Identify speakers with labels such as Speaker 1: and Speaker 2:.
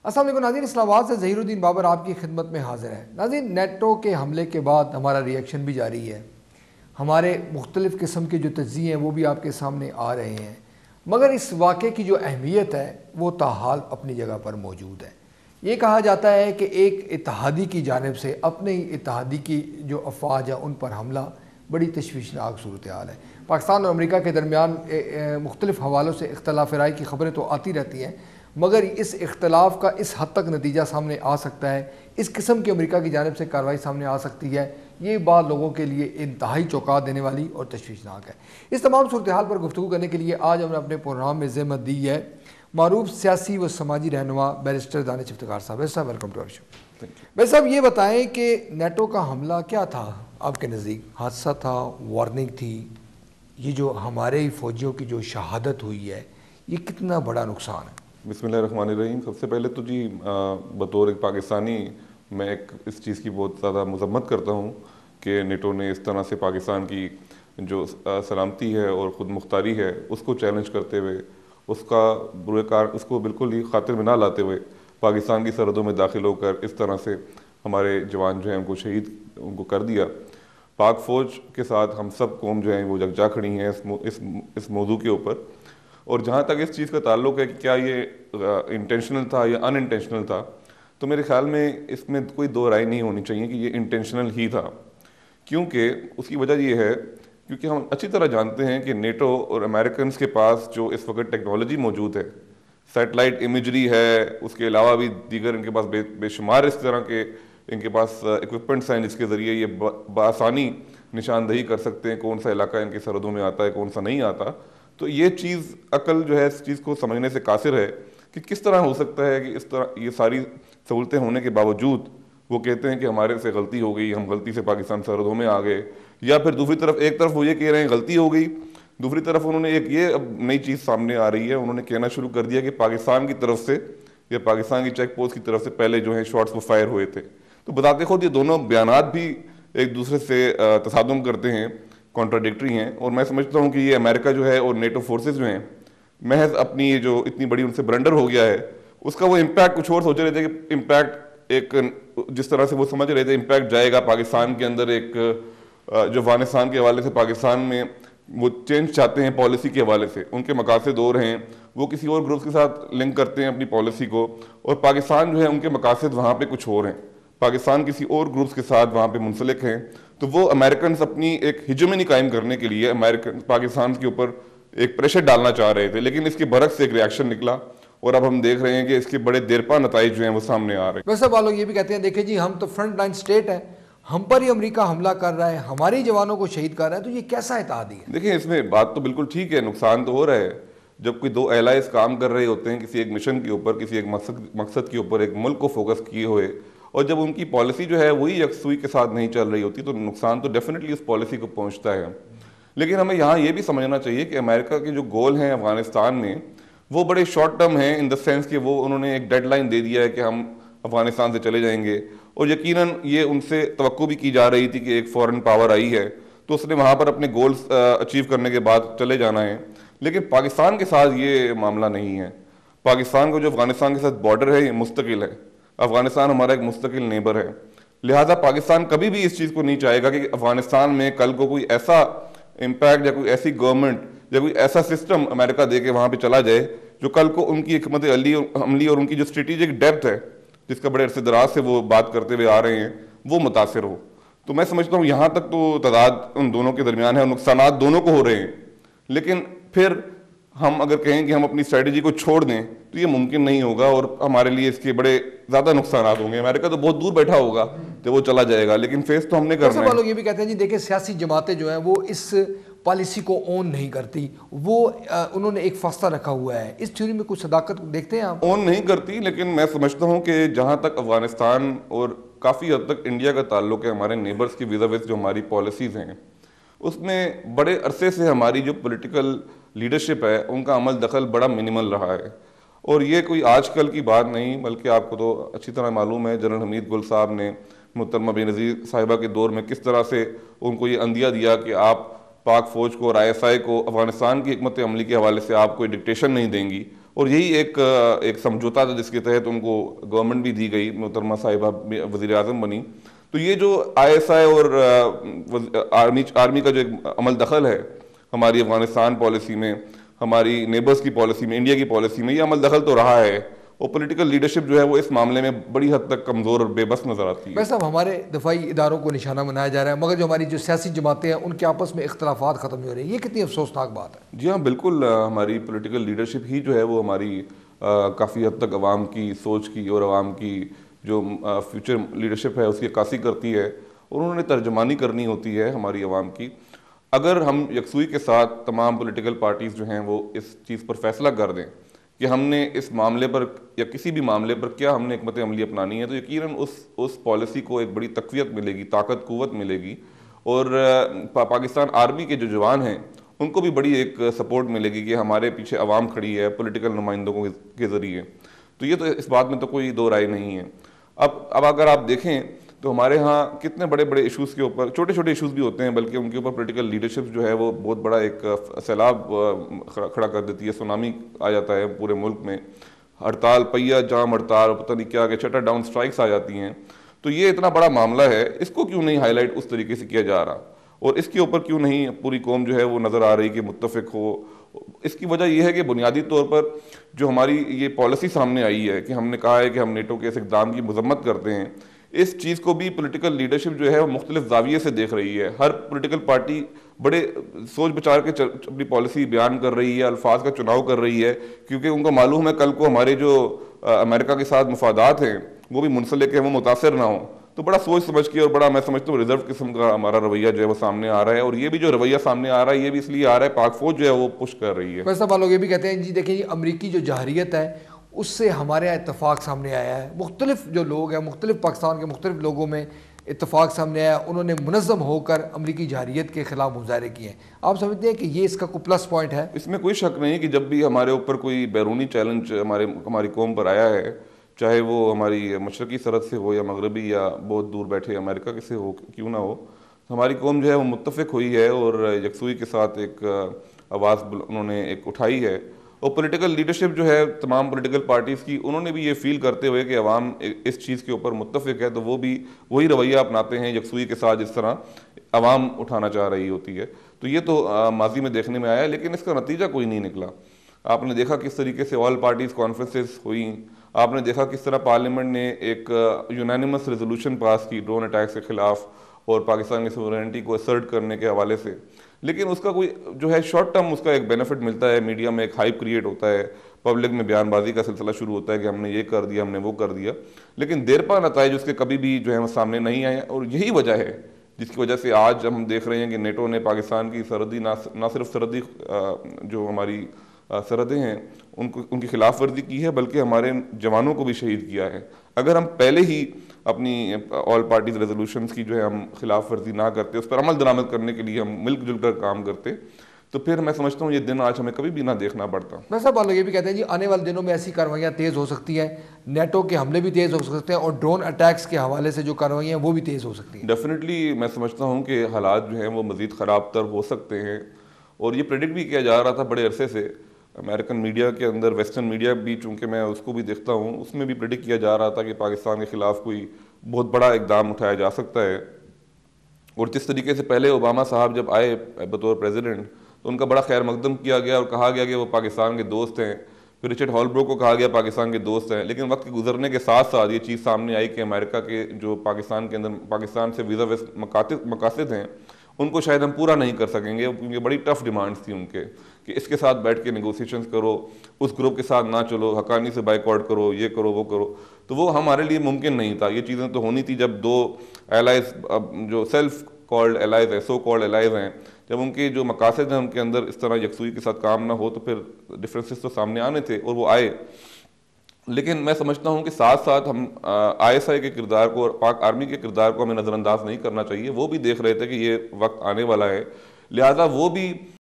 Speaker 1: السلام علیکم ناظرین، اسلام آباد سے ظہیر الدین بابر آپ کی خدمت میں حاضر ہے۔ ناظرین، نیٹو کے حملے کے بعد ہمارا ریئیکشن بھی جاری ہے، ہمارے مختلف قسم کے جو تجزیے ہیں وہ بھی آپ کے سامنے آ رہے ہیں، مگر اس واقعے کی جو اہمیت ہے وہ تاحال اپنی جگہ پر موجود ہے۔ یہ کہا جاتا ہے کہ ایک اتحادی کی جانب سے اپنے ہی اتحادی کی جو افواج ہیں ان پر حملہ بڑی تشویشناک صورتحال ہے۔ پاکستان اور امریکہ کے درمیان مختلف حوالوں سے اختلاف رائے کی خبریں تو آتی رہتی ہیں، مگر اس اختلاف کا اس حد تک نتیجہ سامنے آ سکتا ہے، اس قسم کی امریکہ کی جانب سے کارروائی سامنے آ سکتی ہے، یہ بات لوگوں کے لیے انتہائی چونکا دینے والی اور تشویشناک ہے۔ اس تمام صورتحال پر گفتگو کرنے کے لیے آج ہم نے اپنے پروگرام میں زحمت دی ہے معروف سیاسی و سماجی رہنما بیرسٹر دانش افتخار صاحب۔ بیرسٹر صاحب، welcome to our show. Barrister صاحب، یہ بتائیں کہ نیٹو کا حملہ کیا تھا آپ کے نزدیک؟ حادثہ تھا، وارننگ تھی؟ یہ جو ہمارے فوجیوں کی جو شہادت ہوئی ہے یہ کتنا بڑا نقصان ہے؟
Speaker 2: بسم اللہ الرحمن الرحیم۔ سب سے پہلے تو بطور ایک پاکستانی میں اس چیز کی بہت زیادہ مذمت کرتا ہوں کہ نیٹو نے اس طرح سے پاکستان کی جو سلامتی ہے اور خود مختاری ہے اس کو چیلنج کرتے ہوئے، اس کو بالکل ہی خاطر میں نہ لاتے ہوئے پاکستان کی سرحدوں میں داخل ہو کر اس طرح سے ہمارے جوان جو ہیں ان کو شہید ان کو کر دیا۔ پاک فوج کے ساتھ ہم سب قوم جو ہیں وہ یکجا کھڑی ہیں اس موضوع کے اوپر۔ اور جہاں تک اس چیز کا تعلق ہے کہ کیا یہ انٹینشنل تھا یا ان انٹینشنل تھا، تو میرے خیال میں اس میں کوئی دو رائے نہیں ہونی چاہیے کہ یہ انٹینشنل ہی تھا، کیونکہ اس کی وجہ یہ ہے کیونکہ ہم اچھی طرح جانتے ہیں کہ نیٹو اور امریکنز کے پاس جو اس وقت ٹیکنالوجی موجود ہے، سیٹلائٹ امیجری ہے، اس کے علاوہ بھی دیگر ان کے پاس بے شمار اس طرح کے ان کے پاس ایکوپمنٹس ہیں جس کے ذریعے یہ بآسانی نشاندہی کر سکتے ہیں کون سا علاقہ ان کی سرحدوں میں آتا ہے کون سا نہیں آتا۔ تو یہ چیز عقل جو ہے اس چیز کو سمجھنے سے قاصر ہے کہ کس طرح ہو سکتا ہے کہ اس طرح یہ ساری سہولتیں ہونے کے باوجود وہ کہتے ہیں کہ ہمارے سے غلطی ہو گئی، ہم غلطی سے پاکستان سرحدوں میں آ گئے، یا پھر دوسری طرف ایک طرف وہ یہ کہہ رہے ہیں غلطی ہو گئی، دوسری طرف انہوں نے ایک یہ اب نئی چیز سامنے آ رہی ہے، انہوں نے کہنا شروع کر دیا کہ پاکستان کی طرف سے یا پاکستان کی چیک پوسٹ کی طرف سے پہلے جو ہیں شاٹس وہ فائر ہوئے تھے۔ تو بتاتے خود یہ دونوں بیانات بھی ایک دوسرے سے تصادم کرتے ہیں، کانٹراڈکٹری ہیں، اور میں سمجھتا ہوں کہ یہ امریکہ جو ہے اور نیٹو فورسز جو ہیں محض اپنی یہ جو اتنی بڑی ان سے برنڈر ہو گیا ہے اس کا وہ امپیکٹ کچھ اور سوچ رہے تھے کہ امپیکٹ ایک جس طرح سے وہ سمجھ رہے تھے امپیکٹ جائے گا پاکستان کے اندر، ایک جو افغانستان کے حوالے سے پاکستان میں وہ چینج چاہتے ہیں پالیسی کے حوالے سے، ان کے مقاصد اور ہیں، وہ کسی اور گروپس کے ساتھ لنک کرتے ہیں اپنی پالیسی کو، اور پاکستان جو ہے ان کے مقاصد وہاں پہ کچھ اور ہیں، پاکستان کسی اور گروپس کے ساتھ وہاں پہ منسلک ہیں۔ تو وہ امریکنز اپنی ایک ہیجمنی قائم کرنے کے لیے پاکستان کے اوپر ایک پریشر ڈالنا چاہ رہے تھے، لیکن اس کے برعکس ایک ریاکشن نکلا، اور اب ہم دیکھ رہے ہیں کہ اس کے بڑے دیرپا نتائج جو ہیں وہ سامنے آ رہے ہیں۔
Speaker 1: ویسے لوگ یہ بھی کہتے ہیں دیکھیں جی ہم تو فرنٹ لائن سٹیٹ ہیں، ہم پر ہی امریکہ حملہ کر رہا ہے، ہماری جوانوں کو شہید کر رہا ہے، تو یہ کیسا اتحادی ہے؟
Speaker 2: دیکھیں اس میں بات تو بالکل ٹھیک ہے، نقصان تو ہو رہا ہے جب کوئی دو ایلائز کام کر رہے ہوتے ہیں کسی ایک مشن کے اوپر، کسی ایک مقصد کے اوپر، ایک ملک کو فوکس کیے ہوئے، اور جب ان کی پالیسی جو ہے وہی یکسوئی کے ساتھ نہیں چل رہی ہوتی تو نقصان تو ڈیفینیٹلی اس پالیسی کو پہنچتا ہے۔ لیکن ہمیں یہاں یہ بھی سمجھنا چاہیے کہ امریکہ کے جو گول ہیں افغانستان میں وہ بڑے شارٹ ٹرم ہیں، ان دا سینس کہ وہ انہوں نے ایک ڈیڈ لائن دے دیا ہے کہ ہم افغانستان سے چلے جائیں گے، اور یقیناً یہ ان سے توقع بھی کی جا رہی تھی کہ ایک فورن پاور آئی ہے تو اس نے وہاں پر اپنے گولز اچیو کرنے کے بعد چلے جانا ہے۔ لیکن پاکستان کے ساتھ یہ معاملہ نہیں ہے، پاکستان کو جو افغانستان کے ساتھ بارڈر ہے یہ مستقل ہے، افغانستان ہمارا ایک مستقل نیبر ہے، لہٰذا پاکستان کبھی بھی اس چیز کو نہیں چاہے گا کہ افغانستان میں کل کو کوئی ایسا امپیکٹ یا کوئی ایسی گورنمنٹ یا کوئی ایسا سسٹم امریکہ دے کے وہاں پہ چلا جائے جو کل کو ان کی حکمت عملی اور ان کی جو اسٹریٹجک ڈیپتھ ہے جس کا بڑے عرصے دراز سے وہ بات کرتے ہوئے آ رہے ہیں وہ متاثر ہو۔ تو میں سمجھتا ہوں یہاں تک تو تضاد ان دونوں کے درمیان ہے اور نقصانات دونوں کو ہو رہے ہیں، لیکن پھر ہم اگر کہیں کہ ہم اپنی اسٹریٹجی کو چھوڑ دیں تو یہ ممکن نہیں ہوگا، اور ہمارے لیے اس کے بڑے زیادہ نقصانات ہوں گے۔ امریکہ تو بہت دور بیٹھا ہوگا تو وہ چلا جائے گا، لیکن فیس تو ہم نے کرنا ہے۔
Speaker 1: لوگ یہ بھی کہتے ہیں جی دیکھیں سیاسی جماعتیں جو ہیں وہ اس پالیسی کو اون نہیں کرتی، وہ انہوں نے ایک فاصلہ رکھا ہوا ہے، اس تھیوری میں کچھ صداقت دیکھتے ہیں آپ؟
Speaker 2: اون نہیں کرتی، لیکن میں سمجھتا ہوں کہ جہاں تک افغانستان اور کافی حد تک انڈیا کا تعلق ہے، ہمارے نیبرز کی ویزا ویز جو ہماری پالیسیز ہیں اس میں بڑے عرصے سے ہماری جو پولیٹیکل لیڈرشپ ہے ان کا عمل دخل بڑا منیمل رہا ہے، اور یہ کوئی آج کل کی بات نہیں بلکہ آپ کو تو اچھی طرح معلوم ہے جنرل حمید گل صاحب نے محترمہ بینظیر صاحبہ کے دور میں کس طرح سے ان کو یہ عندیہ دیا کہ آپ پاک فوج کو اور ISI کو افغانستان کی حکمت عملی کے حوالے سے آپ کوئی ڈکٹیشن نہیں دیں گی، اور یہی ایک سمجھوتا تھا جس کے تحت ان کو گورنمنٹ بھی دی گئی، محترمہ صاحبہ وزیر اعظم بنی. تو یہ جو ISI اور آرمی کا جو ایک عمل دخل ہے ہماری افغانستان پالیسی میں، ہماری نیبرز کی پالیسی میں، انڈیا کی پالیسی میں، یہ عمل دخل تو رہا ہے، اور پولیٹیکل لیڈرشپ جو ہے وہ اس معاملے میں بڑی حد تک کمزور اور بے بس نظر آتی ہے.
Speaker 1: بھائی صاحب، ہمارے دفاعی اداروں کو نشانہ بنایا جا رہا ہے، مگر جو ہماری جو سیاسی جماعتیں ہیں ان کے آپس میں اختلافات ختم نہیں ہو رہے ہیں، یہ کتنی افسوسناک بات ہے.
Speaker 2: جی ہاں بالکل، ہماری پولیٹیکل لیڈرشپ ہی جو ہے وہ ہماری کافی حد تک عوام کی سوچ کی اور عوام کی جو فیوچر لیڈرشپ ہے اس کی عکاسی کرتی ہے، اور انہوں نے ترجمانی کرنی ہوتی ہے ہماری عوام کی. اگر ہم یکسوئی کے ساتھ تمام پولیٹیکل پارٹیز جو ہیں وہ اس چیز پر فیصلہ کر دیں کہ ہم نے اس معاملے پر یا کسی بھی معاملے پر کیا ہم نے حکمت عملی اپنانی ہے، تو یقیناً اس پالیسی کو ایک بڑی تقویت ملے گی، طاقت قوت ملے گی، اور پاکستان آرمی کے جو جوان ہیں ان کو بھی بڑی ایک سپورٹ ملے گی کہ ہمارے پیچھے عوام کھڑی ہے پولیٹیکل نمائندوں کے ذریعے. تو یہ تو اس بات میں تو کوئی دو رائے نہیں ہے. اب اگر آپ دیکھیں تو ہمارے ہاں کتنے بڑے بڑے ایشوز کے اوپر، چھوٹے چھوٹے ایشوز بھی ہوتے ہیں بلکہ ان کے اوپر پولیٹیکل لیڈرشپ جو ہے وہ بہت بڑا ایک سیلاب کھڑا کر دیتی ہے، سونامی آ جاتا ہے پورے ملک میں، ہڑتال، پہیہ جام ہڑتال اور پتہ نہیں کیا کہ شٹر ڈاؤن سٹرائکس آ جاتی ہیں. تو یہ اتنا بڑا معاملہ ہے، اس کو کیوں نہیں ہائی لائٹ اس طریقے سے کیا جا رہا، اور اس کے اوپر کیوں نہیں پوری قوم جو ہے وہ نظر آ رہی کہ متفق ہو. اس کی وجہ یہ ہے کہ بنیادی طور پر جو ہماری یہ پالیسی سامنے آئی ہے کہ ہم نے کہا ہے کہ ہم نیٹو کے اس اقدام کی مذمت کرتے ہیں، اس چیز کو بھی پولیٹیکل لیڈرشپ جو ہے وہ مختلف زاویے سے دیکھ رہی ہے. ہر پولیٹیکل پارٹی بڑے سوچ بچار کے اپنی پالیسی بیان کر رہی ہے، الفاظ کا چناؤ کر رہی ہے، کیونکہ ان کو معلوم ہے کل کو ہمارے جو امریکہ کے ساتھ مفادات ہیں وہ بھی منسلک ہیں، وہ متاثر نہ ہوں. تو بڑا سوچ سمجھ کے اور بڑا میں سمجھتا ہوں ریزرو قسم کا ہمارا رویہ جو ہے وہ سامنے آ رہا ہے، اور یہ بھی جو رویہ سامنے آ رہا ہے یہ بھی اس لیے آ رہا ہے پاک فوج جو ہے وہ پش کر رہی ہے.
Speaker 1: ویسے لوگ یہ بھی کہتے ہیں جی دیکھیں یہ امریکی جو جہریت ہے اس سے ہمارے یہاں اتفاق سامنے آیا ہے. مختلف جو لوگ ہیں، مختلف پاکستان کے مختلف لوگوں میں اتفاق سامنے آیا، انہوں نے منظم ہو کر امریکی جہریت کے خلاف مظاہرے کیے ہیں. آپ سمجھتے ہیں کہ یہ اس کا کوئی پلس پوائنٹ ہے؟
Speaker 2: اس میں کوئی شک نہیں کہ جب بھی ہمارے اوپر کوئی بیرونی چیلنج ہماری قوم پر آیا ہے، چاہے وہ ہماری مشرقی سرحد سے ہو یا مغربی یا بہت دور بیٹھے امریکہ کے سے ہو کیوں نہ ہو، ہماری قوم جو ہے وہ متفق ہوئی ہے اور یکسوئی کے ساتھ ایک آواز انہوں نے ایک اٹھائی ہے. اور پولیٹیکل لیڈرشپ جو ہے تمام پولیٹیکل پارٹیز کی، انہوں نے بھی یہ فیل کرتے ہوئے کہ عوام اس چیز کے اوپر متفق ہے، تو وہ بھی وہی رویہ اپناتے ہیں یکسوئی کے ساتھ جس طرح عوام اٹھانا چاہ رہی ہوتی ہے. تو یہ تو ماضی میں دیکھنے میں آیا، لیکن اس کا نتیجہ کوئی نہیں نکلا. آپ نے دیکھا کس طریقے سے آل پارٹیز کانفرنسز ہوئیں، آپ نے دیکھا کس طرح پارلیمنٹ نے ایک یونانیمس ریزولوشن پاس کی ڈرون اٹیکس کے خلاف اور پاکستان کی سوورینٹی کو اسرٹ کرنے کے حوالے سے. لیکن اس کا کوئی جو ہے شارٹ ٹرم اس کا ایک بینیفٹ ملتا ہے، میڈیا میں ایک ہائپ کریٹ ہوتا ہے، پبلک میں بیان بازی کا سلسلہ شروع ہوتا ہے کہ ہم نے یہ کر دیا، ہم نے وہ کر دیا، لیکن دیر پا نتائج اس کے کبھی بھی جو ہے وہ سامنے نہیں آئے. اور یہی وجہ ہے جس کی وجہ سے آج ہم دیکھ رہے ہیں کہ نیٹو نے پاکستان کی سرحدی نہ صرف سرحدی جو ہماری سرحدیں ہیں ان کی خلاف ورزی کی ہے، بلکہ ہمارے جوانوں کو بھی شہید کیا ہے. اگر ہم پہلے ہی اپنی آل پارٹیز ریزولوشنز کی جو ہے ہم خلاف ورزی نہ کرتے، اس پر عمل درآمد کرنے کے لیے ہم مل جل کر کام کرتے، تو پھر میں سمجھتا ہوں یہ دن آج ہمیں کبھی بھی نہ دیکھنا پڑتا.
Speaker 1: ویسا لوگ یہ بھی کہتے ہیں جی آنے والے دنوں میں ایسی کارروائیاں تیز ہو سکتی ہیں، نیٹو کے حملے بھی تیز ہو سکتے ہیں اور ڈرون اٹیکس کے حوالے سے جو کارروائیاں ہیں وہ بھی تیز ہو سکتی ہیں.
Speaker 2: ڈیفینیٹلی میں سمجھتا ہوں کہ حالات جو ہیں وہ مزید خراب تر ہو سکتے ہیں، اور یہ پریڈکٹ بھی کیا جا رہا تھا بڑے عرصے سے. امریکن میڈیا کے اندر، ویسٹرن میڈیا بھی چونکہ میں اس کو بھی دیکھتا ہوں، اس میں بھی پریڈکٹ کیا جا رہا تھا کہ پاکستان کے خلاف کوئی بہت بڑا اقدام اٹھایا جا سکتا ہے. اور جس طریقے سے پہلے اوباما صاحب جب آئے بطور پریزیڈنٹ تو ان کا بڑا خیر مقدم کیا گیا اور کہا گیا کہ وہ پاکستان کے دوست ہیں. پھر رچرڈ ہالبروک کو کہا گیا پاکستان کے دوست ہیں، لیکن وقت کے گزرنے کے ساتھ ساتھ یہ چیز سامنے آئی کہ امریکہ کے جو پاکستان کے اندر پاکستان سے ویزا مقاصد ہیں ان کو شاید ہم پورا نہیں کر سکیں گے، کیونکہ بڑی ٹف ڈیمانڈز تھی ان کے کہ اس کے ساتھ بیٹھ کے نیگوسیشنز کرو، اس گروپ کے ساتھ نہ چلو، حقانی سے بائیکاٹ کرو، یہ کرو وہ کرو. تو وہ ہمارے لیے ممکن نہیں تھا. یہ چیزیں تو ہونی تھی جب دو ایلائز جو سیلف کالڈ ایلائز ہیں، سو کالڈ ایلائز ہیں، جب ان کے جو مقاصد ہیں ان کے اندر اس طرح یکسوئی کے ساتھ کام نہ ہو تو پھر ڈفرینسز تو سامنے آنے تھے اور وہ آئے. لیکن میں سمجھتا ہوں کہ ساتھ ساتھ ہم ISI کے کردار کو اور پاک آرمی کے کردار کو ہمیں نظر انداز نہیں کرنا چاہیے. وہ بھی دیکھ رہے تھے کہ یہ وقت آنے والا ہے، لہٰذا وہ بھی